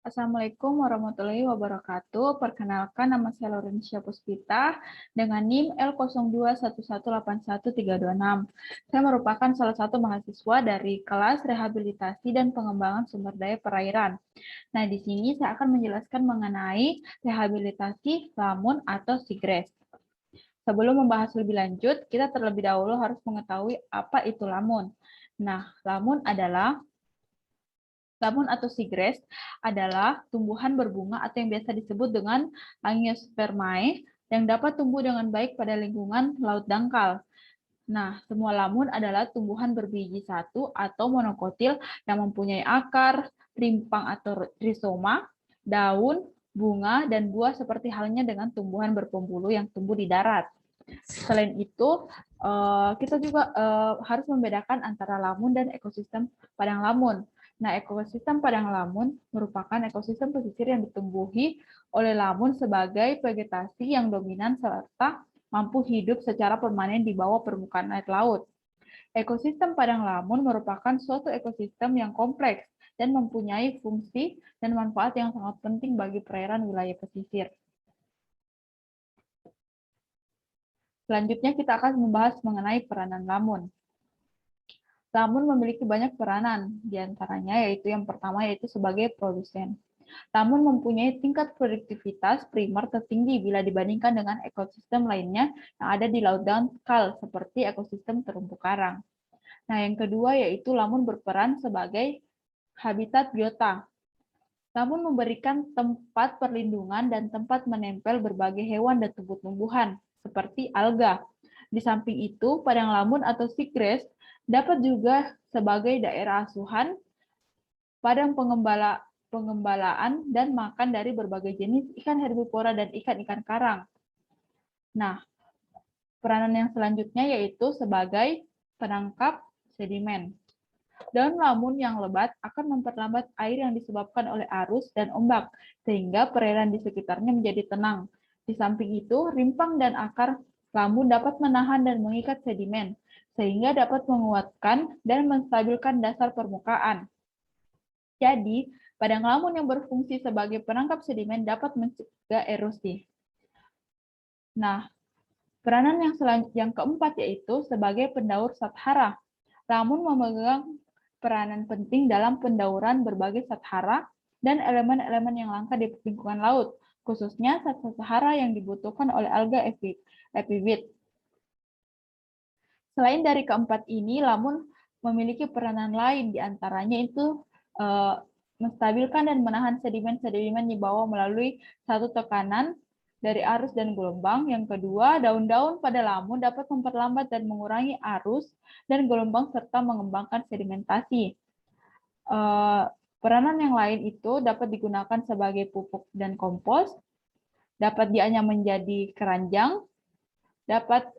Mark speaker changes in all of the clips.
Speaker 1: Assalamualaikum warahmatullahi wabarakatuh. Perkenalkan, nama saya Laurencia Puspita dengan NIM L0211813136. Saya merupakan salah satu mahasiswa dari kelas Rehabilitasi dan Pengembangan Sumber Daya Perairan. Nah, di sini saya akan menjelaskan mengenai rehabilitasi lamun atau seagrass. Sebelum membahas lebih lanjut, kita terlebih dahulu harus mengetahui apa itu lamun. Nah, lamun atau seagrass adalah tumbuhan berbunga atau yang biasa disebut dengan Angiospermae yang dapat tumbuh dengan baik pada lingkungan laut dangkal. Nah, semua lamun adalah tumbuhan berbiji satu atau monokotil yang mempunyai akar, rimpang atau rizoma, daun, bunga, dan buah seperti halnya dengan tumbuhan berpembuluh yang tumbuh di darat. Selain itu, kita juga harus membedakan antara lamun dan ekosistem padang lamun. Nah, ekosistem padang lamun merupakan ekosistem pesisir yang ditumbuhi oleh lamun sebagai vegetasi yang dominan serta mampu hidup secara permanen di bawah permukaan air laut. Ekosistem padang lamun merupakan suatu ekosistem yang kompleks dan mempunyai fungsi dan manfaat yang sangat penting bagi perairan wilayah pesisir. Selanjutnya kita akan membahas mengenai peranan lamun. Lamun memiliki banyak peranan, diantaranya yaitu yang pertama yaitu sebagai produsen. Lamun mempunyai tingkat produktivitas primer tertinggi bila dibandingkan dengan ekosistem lainnya yang ada di laut dangkal seperti ekosistem terumbu karang. Nah, yang kedua yaitu lamun berperan sebagai habitat biota. Lamun memberikan tempat perlindungan dan tempat menempel berbagai hewan dan tumbuh-tumbuhan seperti alga. Di samping itu, padang lamun atau seagrass dapat juga sebagai daerah asuhan, padang pengembalaan dan makan dari berbagai jenis ikan herbivora dan ikan-ikan karang. Nah, peranan yang selanjutnya yaitu sebagai penangkap sedimen. Daun lamun yang lebat akan memperlambat air yang disebabkan oleh arus dan ombak, sehingga perairan di sekitarnya menjadi tenang. Di samping itu, rimpang dan akar lamun dapat menahan dan mengikat sedimen, sehingga dapat menguatkan dan menstabilkan dasar permukaan. Jadi, padang lamun yang berfungsi sebagai penangkap sedimen dapat mencegah erosi. Nah, peranan yang keempat yaitu sebagai pendaur sathara. Lamun memegang peranan penting dalam pendauran berbagai sathara dan elemen-elemen yang langka di lingkungan laut, khususnya sathara yang dibutuhkan oleh alga epifit. Selain dari keempat ini, lamun memiliki peranan lain, diantaranya itu menstabilkan dan menahan sedimen-sedimen di bawah melalui satu tekanan dari arus dan gelombang. Yang kedua, daun-daun pada lamun dapat memperlambat dan mengurangi arus dan gelombang serta mengembangkan sedimentasi. Peranan yang lain itu dapat digunakan sebagai pupuk dan kompos, dapat dianyam menjadi keranjang, dapat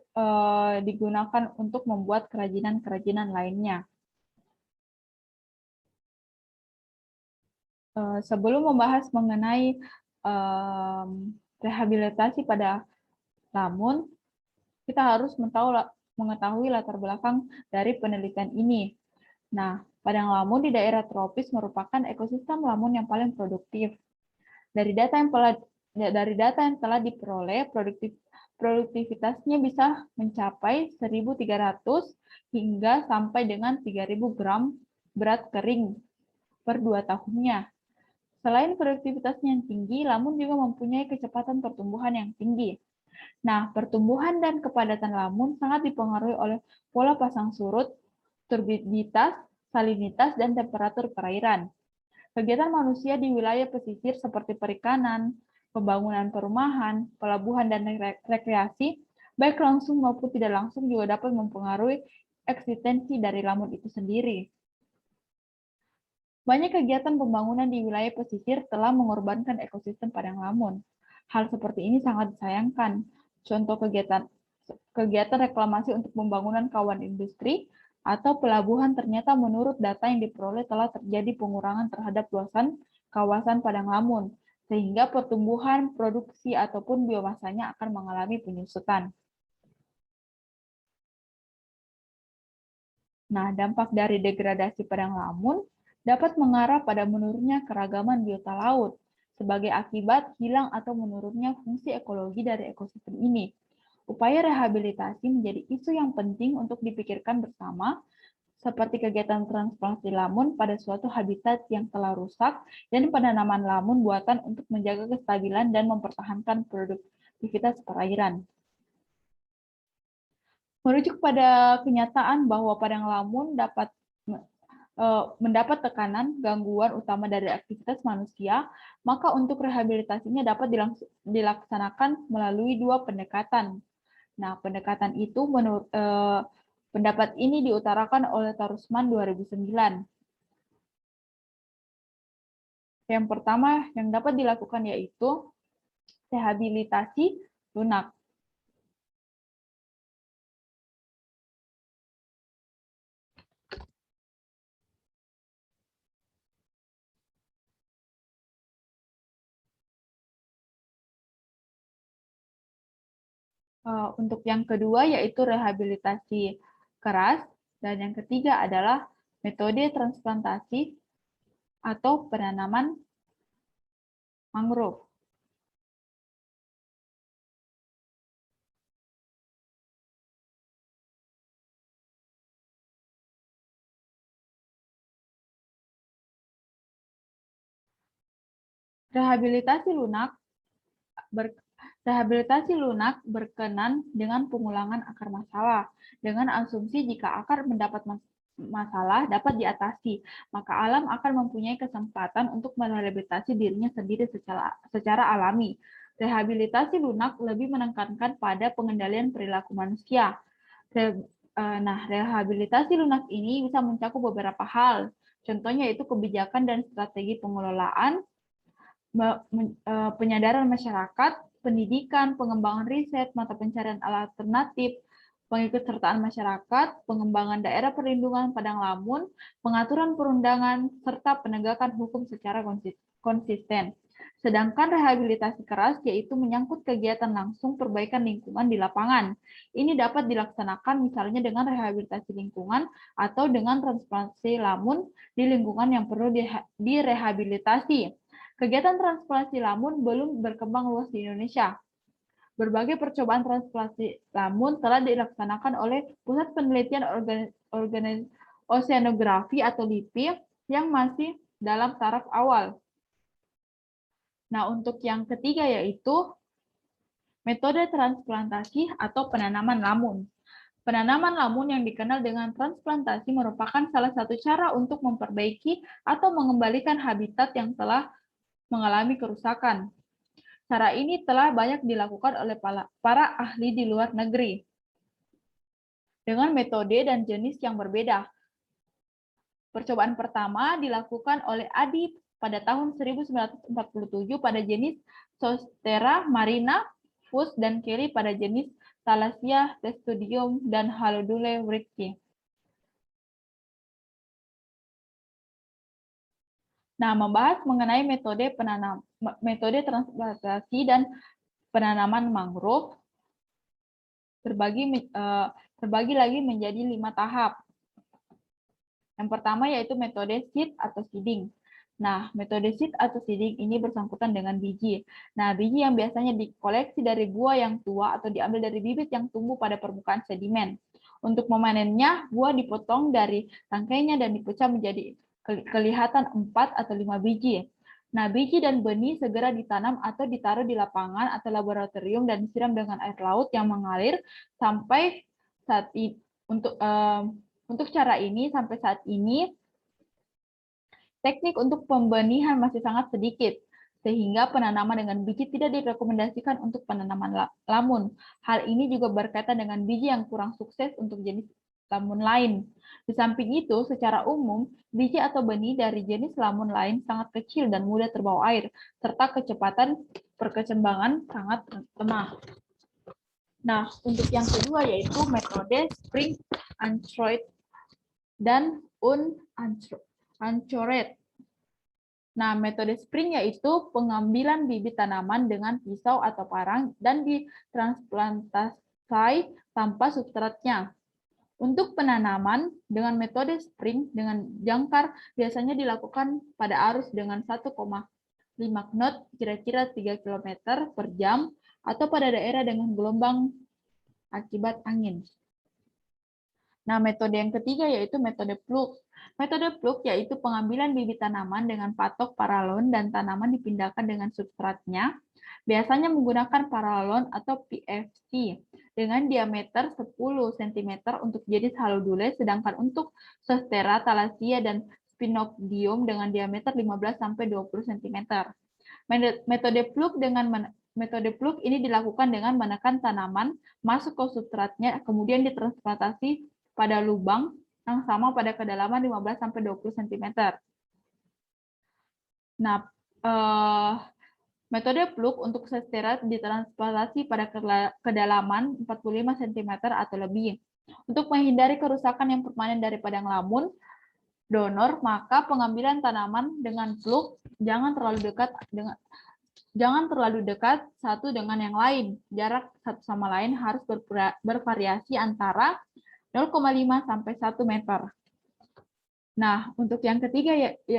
Speaker 1: digunakan untuk membuat kerajinan-kerajinan lainnya. Sebelum membahas mengenai rehabilitasi pada lamun, kita harus mengetahui latar belakang dari penelitian ini. Nah, padang lamun di daerah tropis merupakan ekosistem lamun yang paling produktif. Dari data yang telah diperoleh, produktivitasnya bisa mencapai 1.300 hingga sampai dengan 3.000 gram berat kering per 2 tahunnya. Selain produktivitasnya yang tinggi, lamun juga mempunyai kecepatan pertumbuhan yang tinggi. Nah, pertumbuhan dan kepadatan lamun sangat dipengaruhi oleh pola pasang surut, turbiditas, salinitas, dan temperatur perairan. Kegiatan manusia di wilayah pesisir seperti perikanan, pembangunan perumahan, pelabuhan, dan rekreasi, baik langsung maupun tidak langsung juga dapat mempengaruhi eksistensi dari lamun itu sendiri. Banyak kegiatan pembangunan di wilayah pesisir telah mengorbankan ekosistem padang lamun. Hal seperti ini sangat disayangkan. Contoh kegiatan reklamasi untuk pembangunan kawasan industri atau pelabuhan ternyata menurut data yang diperoleh telah terjadi pengurangan terhadap luasan kawasan padang lamun, sehingga pertumbuhan, produksi, ataupun biomasanya akan mengalami penyusutan. Nah, dampak dari degradasi padang lamun dapat mengarah pada menurunnya keragaman biota laut sebagai akibat hilang atau menurunnya fungsi ekologi dari ekosistem ini. Upaya rehabilitasi menjadi isu yang penting untuk dipikirkan bersama, seperti kegiatan transplantasi lamun pada suatu habitat yang telah rusak dan penanaman lamun buatan untuk menjaga kestabilan dan mempertahankan produktivitas perairan. Merujuk pada kenyataan bahwa padang lamun dapat mendapat tekanan gangguan utama dari aktivitas manusia, maka untuk rehabilitasinya dapat dilaksanakan melalui dua pendekatan. Nah, pendekatan itu menurut pendapat ini diutarakan oleh Tarusman 2009. Yang pertama yang dapat dilakukan yaitu rehabilitasi lunak. Untuk yang kedua yaitu rehabilitasi keras, dan yang ketiga adalah metode transplantasi atau penanaman mangrove. Rehabilitasi lunak berkenan dengan pengulangan akar masalah, dengan asumsi jika akar mendapat masalah dapat diatasi, maka alam akan mempunyai kesempatan untuk merehabilitasi dirinya sendiri secara alami. Rehabilitasi lunak lebih menekankan pada pengendalian perilaku manusia. Nah, rehabilitasi lunak ini bisa mencakup beberapa hal. Contohnya yaitu kebijakan dan strategi pengelolaan, penyadaran masyarakat, pendidikan, pengembangan riset, mata pencarian alternatif, pengikutsertaan masyarakat, pengembangan daerah perlindungan padang lamun, pengaturan perundangan, serta penegakan hukum secara konsisten. Sedangkan rehabilitasi keras yaitu menyangkut kegiatan langsung perbaikan lingkungan di lapangan. Ini dapat dilaksanakan misalnya dengan rehabilitasi lingkungan atau dengan transplantasi lamun di lingkungan yang perlu direhabilitasi. Kegiatan transplantasi lamun belum berkembang luas di Indonesia. Berbagai percobaan transplantasi lamun telah dilaksanakan oleh Pusat Penelitian Oseanografi atau LIPI yang masih dalam taraf awal. Nah, untuk yang ketiga yaitu metode transplantasi atau penanaman lamun. Penanaman lamun yang dikenal dengan transplantasi merupakan salah satu cara untuk memperbaiki atau mengembalikan habitat yang telah mengalami kerusakan. Cara ini telah banyak dilakukan oleh para ahli di luar negeri dengan metode dan jenis yang berbeda. Percobaan pertama dilakukan oleh Adi pada tahun 1947 pada jenis Zostera marina, Fuchs dan Kelly pada jenis Thalassia testudium dan Halodule wrightii. Nah, membahas mengenai metode transplantasi dan penanaman mangrove terbagi lagi menjadi 5 tahap. Yang pertama yaitu metode seed atau seeding. Nah, metode seed atau seeding ini bersangkutan dengan biji. Nah, biji yang biasanya dikoleksi dari buah yang tua atau diambil dari bibit yang tumbuh pada permukaan sedimen. Untuk memanennya, buah dipotong dari tangkainya dan dipecah menjadi kelihatan 4 atau 5 biji. Nah, biji dan benih segera ditanam atau ditaruh di lapangan atau laboratorium dan disiram dengan air laut yang mengalir sampai saat ini. Untuk cara ini, sampai saat ini, teknik untuk pembenihan masih sangat sedikit, sehingga penanaman dengan biji tidak direkomendasikan untuk penanaman lamun. Hal ini juga berkaitan dengan biji yang kurang sukses untuk jenis lamun lain. Di samping itu, secara umum, biji atau benih dari jenis lamun lain sangat kecil dan mudah terbawa air, serta kecepatan perkembangan sangat lemah. Nah, untuk yang kedua yaitu metode spring anchored dan unanchored. Nah, metode spring yaitu pengambilan bibit tanaman dengan pisau atau parang dan ditransplantasi tanpa substratnya. Untuk penanaman dengan metode spring dengan jangkar biasanya dilakukan pada arus dengan 1,5 knot kira-kira 3 km per jam atau pada daerah dengan gelombang akibat angin. Nah, metode yang ketiga yaitu metode plug. Metode plug yaitu pengambilan bibit tanaman dengan patok paralon dan tanaman dipindahkan dengan substratnya, biasanya menggunakan paralon atau PFC dengan diameter 10 cm untuk jenis Halodule, sedangkan untuk Zostera, Thalassia, dan Spinogium dengan diameter 15-20 cm. Metode plug ini dilakukan dengan menekan tanaman masuk ke substratnya, kemudian ditransplantasi pada lubang yang sama pada kedalaman 15-20 cm. Nah, metode plug untuk Zostera ditransplantasi pada kedalaman 45 cm atau lebih. Untuk menghindari kerusakan yang permanen dari padang lamun donor, maka pengambilan tanaman dengan plug jangan terlalu dekat satu dengan yang lain. Jarak satu sama lain harus bervariasi antara 0,5 sampai 1 meter. Nah, untuk yang ketiga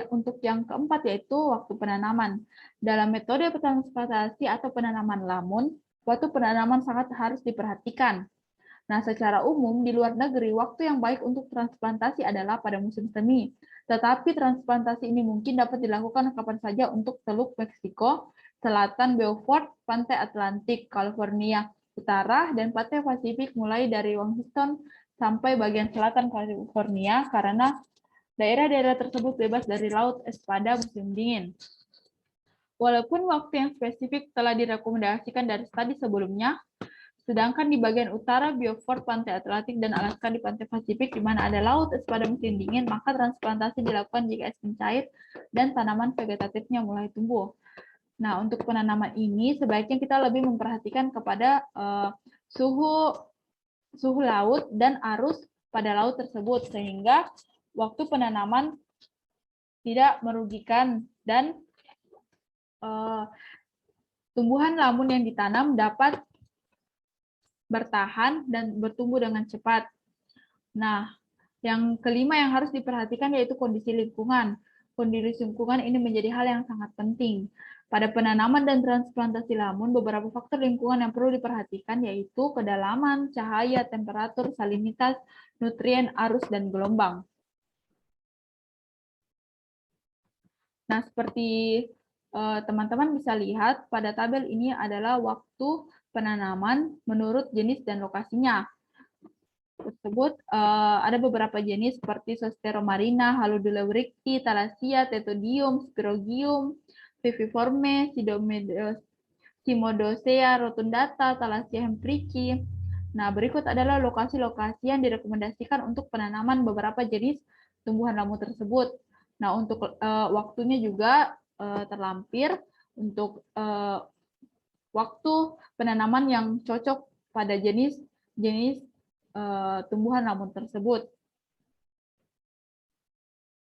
Speaker 1: untuk yang keempat yaitu waktu penanaman. Dalam metode transplantasi atau penanaman lamun, waktu penanaman sangat harus diperhatikan. Nah, secara umum di luar negeri waktu yang baik untuk transplantasi adalah pada musim semi. Tetapi transplantasi ini mungkin dapat dilakukan kapan saja untuk Teluk Meksiko, Selatan Beaufort, Pantai Atlantik, California Utara, dan Pantai Pasifik mulai dari Washington sampai bagian selatan California karena daerah-daerah tersebut bebas dari laut es pada musim dingin. Walaupun waktu yang spesifik telah direkomendasikan dari studi sebelumnya, sedangkan di bagian utara Beaufort, Pantai Atlantik, dan Alaska di Pantai Pasifik, di mana ada laut es pada musim dingin, maka transplantasi dilakukan jika es mencair dan tanaman vegetatifnya mulai tumbuh. Nah, untuk penanaman ini sebaiknya kita lebih memperhatikan kepada suhu laut dan arus pada laut tersebut, sehingga waktu penanaman tidak merugikan dan tumbuhan lamun yang ditanam dapat bertahan dan bertumbuh dengan cepat. Nah, yang kelima yang harus diperhatikan yaitu kondisi lingkungan. Kondisi lingkungan ini menjadi hal yang sangat penting. Pada penanaman dan transplantasi lamun, beberapa faktor lingkungan yang perlu diperhatikan yaitu kedalaman, cahaya, temperatur, salinitas, nutrien, arus, dan gelombang. Nah, seperti teman-teman bisa lihat, pada tabel ini adalah waktu penanaman menurut jenis dan lokasinya. Tersebut ada beberapa jenis seperti Zostera marina, Halodula wrighti, Thalassia, Tetodium, Spirogium, Viviforme, Cimodocea rotundata, Thalassia hemprici. Nah, berikut adalah lokasi-lokasi yang direkomendasikan untuk penanaman beberapa jenis tumbuhan lamu tersebut. Nah, untuk waktunya juga terlampir untuk waktu penanaman yang cocok pada jenis tumbuhan lamun tersebut.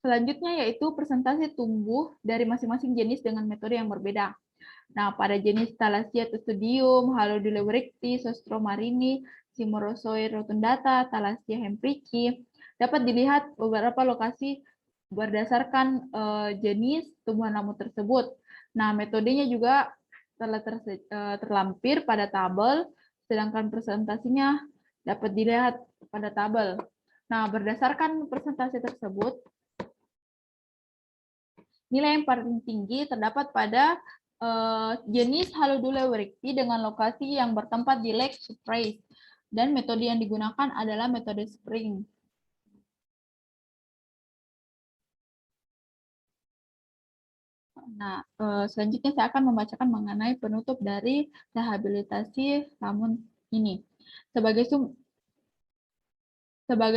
Speaker 1: Selanjutnya yaitu presentasi tumbuh dari masing-masing jenis dengan metode yang berbeda. Nah, pada jenis Thalassia tustudium, Halodula wrighti, Zostera marini, Cimorrhozoa rotundata, Thalassia hemprici, dapat dilihat beberapa lokasi berdasarkan jenis tumbuhan lamun tersebut. Nah, metodenya juga telah terlampir pada tabel, sedangkan presentasinya dapat dilihat pada tabel. Nah, berdasarkan presentasi tersebut, nilai yang paling tinggi terdapat pada jenis Halodula wrighti dengan lokasi yang bertempat di Lake Surprise, dan metode yang digunakan adalah metode spring. Nah, selanjutnya saya akan membacakan mengenai penutup dari rehabilitasi lamun ini. Sebagai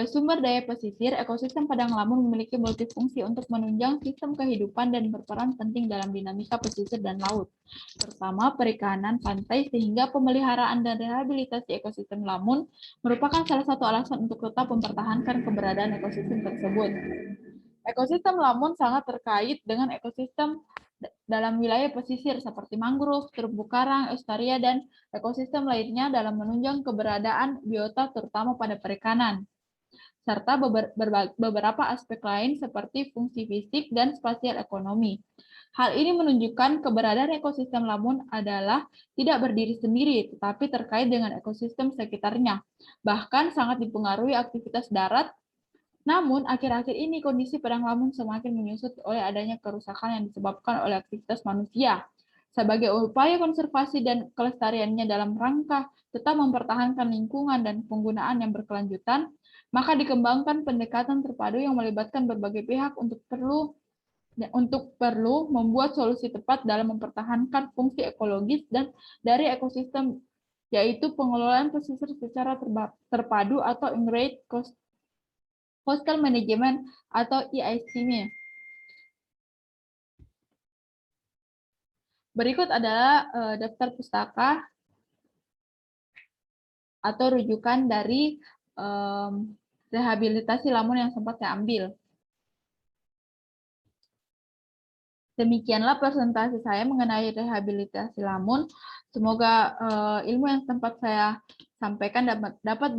Speaker 1: sumber daya pesisir, ekosistem padang lamun memiliki multifungsi untuk menunjang sistem kehidupan dan berperan penting dalam dinamika pesisir dan laut. Pertama, perikanan pantai, sehingga pemeliharaan dan rehabilitasi ekosistem lamun merupakan salah satu alasan untuk tetap mempertahankan keberadaan ekosistem tersebut. Ekosistem lamun sangat terkait dengan ekosistem dalam wilayah pesisir seperti mangrove, terumbu karang, eustaria, dan ekosistem lainnya dalam menunjang keberadaan biota terutama pada perikanan. serta beberapa aspek lain seperti fungsi fisik dan spasial ekonomi. Hal ini menunjukkan keberadaan ekosistem Lamun adalah tidak berdiri sendiri, tetapi terkait dengan ekosistem sekitarnya. Bahkan sangat dipengaruhi aktivitas darat. Namun, akhir-akhir ini kondisi padang Lamun semakin menyusut oleh adanya kerusakan yang disebabkan oleh aktivitas manusia. Sebagai upaya konservasi dan kelestariannya dalam rangka tetap mempertahankan lingkungan dan penggunaan yang berkelanjutan, maka dikembangkan pendekatan terpadu yang melibatkan berbagai pihak untuk perlu membuat solusi tepat dalam mempertahankan fungsi ekologis dan dari ekosistem, yaitu pengelolaan pesisir secara terpadu atau Integrated Coastal Management atau EICM. Berikut adalah daftar pustaka atau rujukan dari rehabilitasi Lamun yang sempat saya ambil. Demikianlah presentasi saya mengenai rehabilitasi Lamun. Semoga ilmu yang sempat saya sampaikan dapat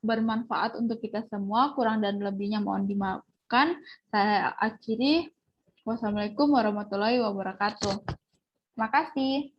Speaker 1: bermanfaat untuk kita semua. Kurang dan lebihnya mohon dimaafkan. Saya akhiri. Wassalamualaikum warahmatullahi wabarakatuh. Terima kasih.